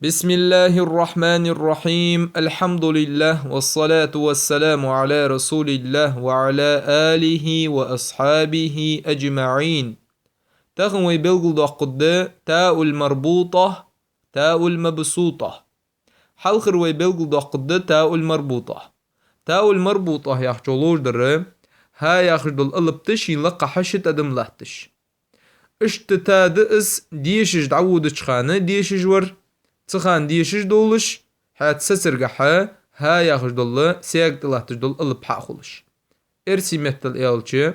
بسم الله الرحمن الرحيم الحمد لله والصلاة والسلام على رسول الله وعلى آله وأصحابه أجمعين. تغوي بلغ قد تاء المربوطة تاء المبسوطة حلخر وي بلغ قد تاء المربوطة تاء المربوطة يخجلوش در ها يخجل الابتش يلقى حشت أدم لهتش اشت تا دئس ديشج دعود خانه ديشج ور تخان ديشج دولش حات سسرقحا ها يخجدل سياق دلاتجدل البحاخلش ارسي مثل الالچه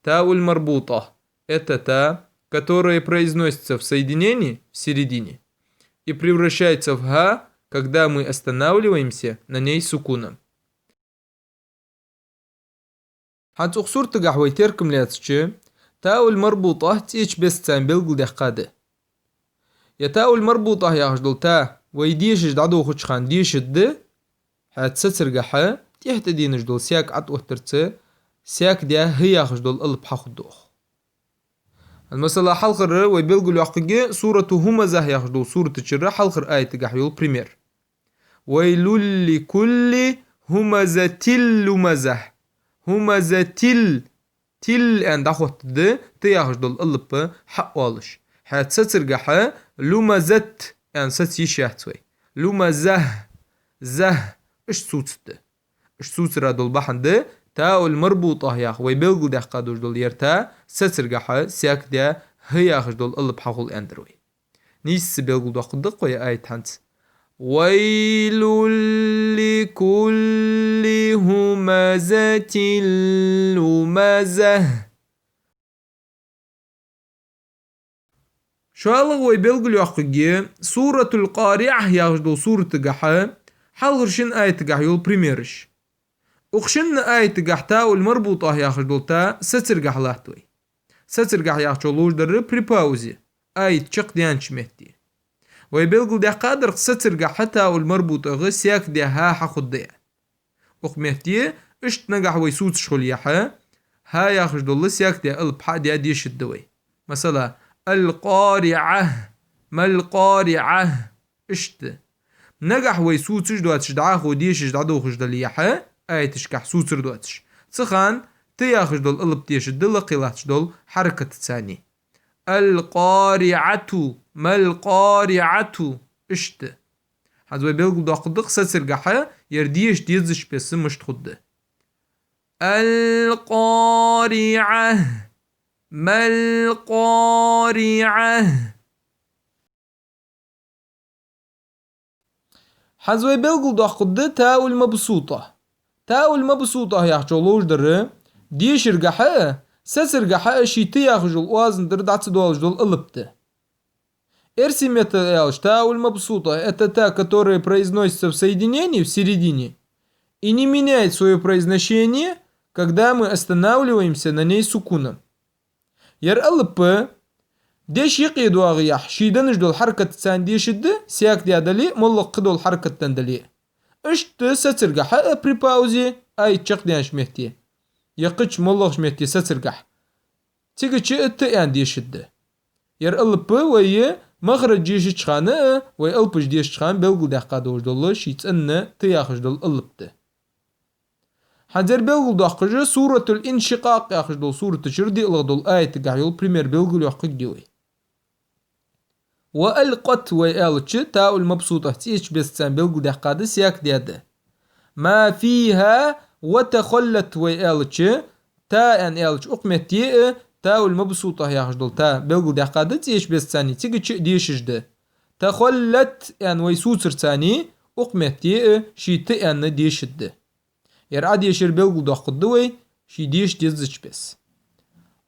تاء المربوطة это та, которая произносится в соединении в середине и превращается в ха, когда мы останавливаемся на ней сукуном. حات اخسور تقحوي تركم لاتشي تاء المربوطة تيش بس تان بلغل دقاده يا تاء المربوطة يخجدل تا ويديشج دعدو خشخان ديش د حات سسرقحا تيحت دينجدل سياك عط وحترتse سياك ديا هي خجدل البحاخدوخ المسألة حلقر ويبلغل يحقق سورة همزة يخجدل سورة تشرة حلقر آية تقحيول بريمير ويل لكل همزة لمزة همزة تل ان دخوت د تيخجدل الب حق والش حات سسرقحا لمزت يعني ست يشيحتوي لمزه زه اش سوتست اش سوتس رادول بحند تاء المربوطة يا وي بلغو ده قادوش دول يرتا سسرقحا سياك ده هيا خجدول الب حقول اندروي نيس بلغو ده قدق ويا آية هانت ويل لكل همزة لمزة شالغ وي بلغل يحقق سورة القارعة يغجدو سورة تقحا حلغرشن آية تقحيول بريميرش وخشن آية تقحتا والمربوطة يغجدو تا سترقح لاحتوي سترقح يغجدولوش در بريباوزي آية تشق ديانش مهدي وي بلغل ده قادر سترقح حتى والمربوطة غي سياك دي ها حخد دي وخ مهدي اشت نقح ويسوت شغل يحا ها يغجدو سياك دي البحا دي شدوي مثلا القارعة ما القارعة اشت نجح ويسوتش دواتش دعاه وديشش دعدو خش دليحة اي تشكح سوتر دواتش سخان تياخش دول قلب تيش دل قيلاتش دول حركة تساني القارعة ما القارعة اشت حدوي بيلقو دو قدق سسرقحة يرديش ديزش بس مش تخد القارعة ما القارعة حزوي بلغل دو قد تاء المبسوطة تاء المبسوطة يحجلوش در ديش رقحة سسرقحة شيتي يحجل وازن در دعت دوالش دول قلبته ارسي металлш تاء المبسوطة это та, которая произносится в соединении в середине и не меняет свое произношение, когда мы останавливаемся на ней сукуном. ير الب ديش يقيدو اغيح شيدنش دول حركة تسان ديش د سياك دي ادالي ملق دول حركة تندلي اشت سترقح بريباوزي اي تشق ديانش مهتي يقش ملقش مهتي سترقح تيجي ات ان ديش د ير الب وي مخرج جيش تشخانه وي البش ديش تشخان بلغو ده قادوش دول شيت ان تياخش دول البته حذر بلغل دقجة سورة الانشقاق يخجدل سورة تشردي الغدل آية تقحيول بريمير بلغل يحقق ديوي وألقت ويالتش تاء المبسوطة تيش بستان بلغل دقادة سياك ديادة ما فيها وتخلت ويالتش تاء ان يالتش اقمت تيه تاء المبسوطة يخجدل تاء بلغل دقادة تيش بستاني تيجي ديشش ده تخلت ان ويسوتر تاني اقمت تيه شي تأن ديش ده يرعد يشير بلغل دو قدوي شي ديش ديزش بس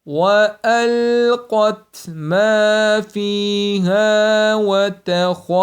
وألقت ما فيها وتخلت